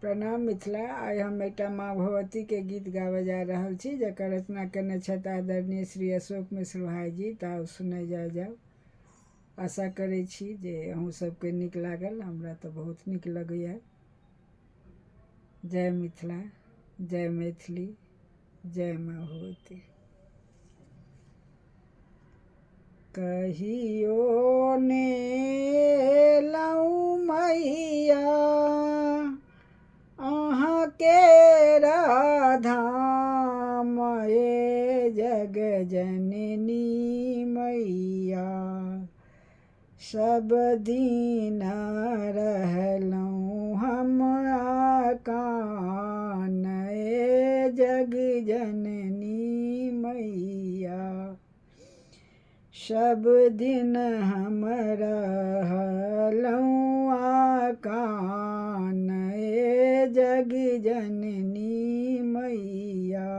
प्रणाम मिथिला। आइ हम एकटा माँ भगवती के गीत गाबे जा रहल छी, जकर रचना केने छथि आदरणीय श्री अशोक मिश्र भाईजी। तऽ सुनै जाओ। आशा करै छी जे अहूँ सबके नीक लागल। हमरा तऽ बहुत नीक लगैया। जय मिथिला, जय मैथिली, जय माँ भगवती। कहियो ने लऊ मैया अहाँ के धाम, ए जग जननी मैया सब दिन रहलहुँ हम कान, ए जग जननी मैया सब दिन हम रहलहुँ कान, ए जग जननी मैया।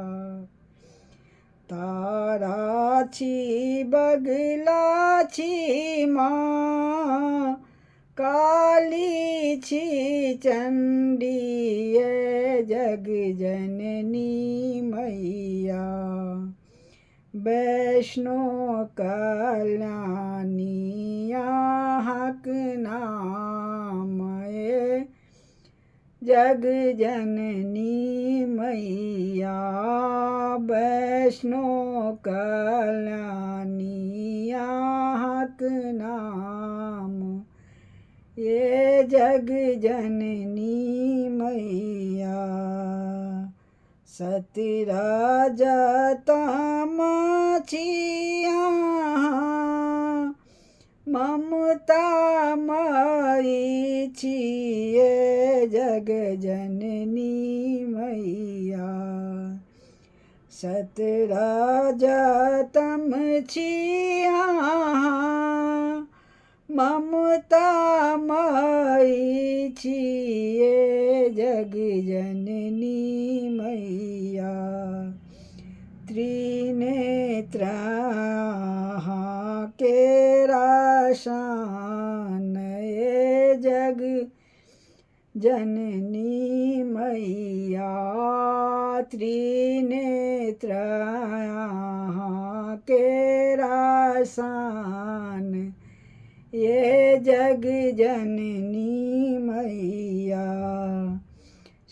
तारा छी बगला छी माँ, काली छी चंडी, ए जग जननी मैया वैष्णो कल्याणी अहाँक नाम, ए जग जननी मैया वैष्णो कल्याणी अहाँक नाम, ए जग जननी मैया। सतरजतम छी अहाँ ममता मई छी, ए जग जननी मैया। सतरजतम छी अहाँ ममता मई छी, ए जग जननी मैया। त्रिनेत्र अहाँ केरा शान, ए जग जननी मैया। त्रिनेत्र अहाँ केरा शान, ये जग जननी मैया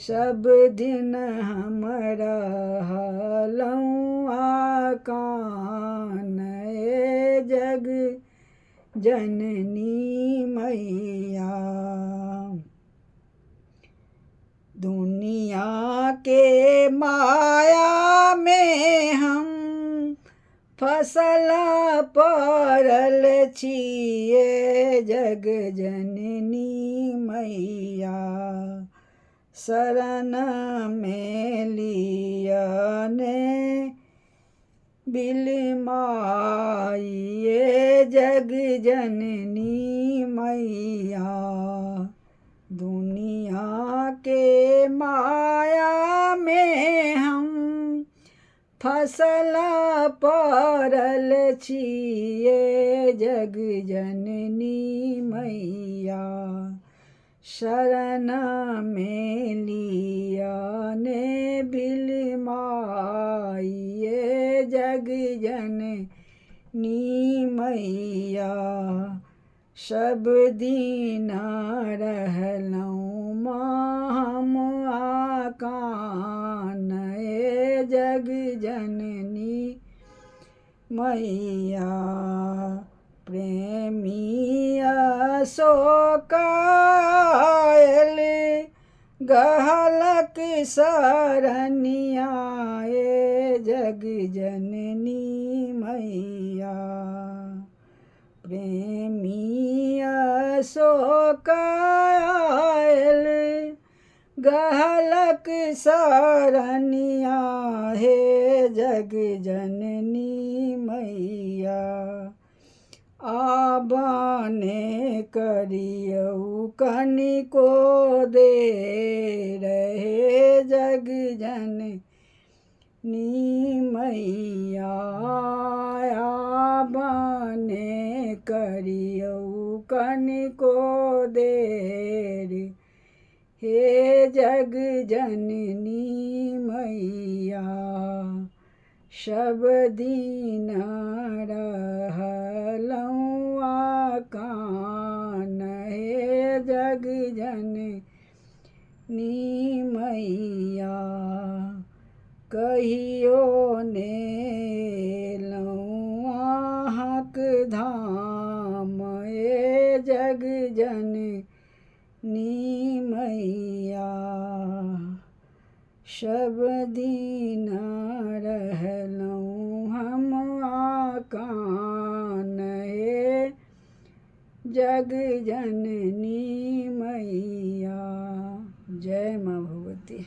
सब दिन हम रहलहुँ कान, ए जग जननी मैया। दुनिया के माया में हम फसल पड़ल छी, ए जग जननी मैया। शरण में लियने बिलमाई, ए जग जननी मैया। दुनिया के माया में हम फसल पड़ल छी, ए जग जननी मैया। शरण में लियने बिलमाई, ए जग जननी मैया। सब दिन रहलहुँ हम कान, ए जग जननी मैया। प्रेमी अशोक आयल गहलक शरणिया, ए जग जननी मैया। प्रेमी अशोक आयल गहलक शरणिया, हे जग जननी मैया। आबने करियौ कनिको देर, हे जग जननी मैया। आबने करियौ कनिको देर, हे जग जननी मैया सब दिन रहलहुँ आकान। हे जग जननी मैया कहियो नेलहुँ अहाँक धाम। हे जग जननी मैया सब दिन रहलहुँ हम आकान। हे जग जननी मैया। जय माँ भगवती।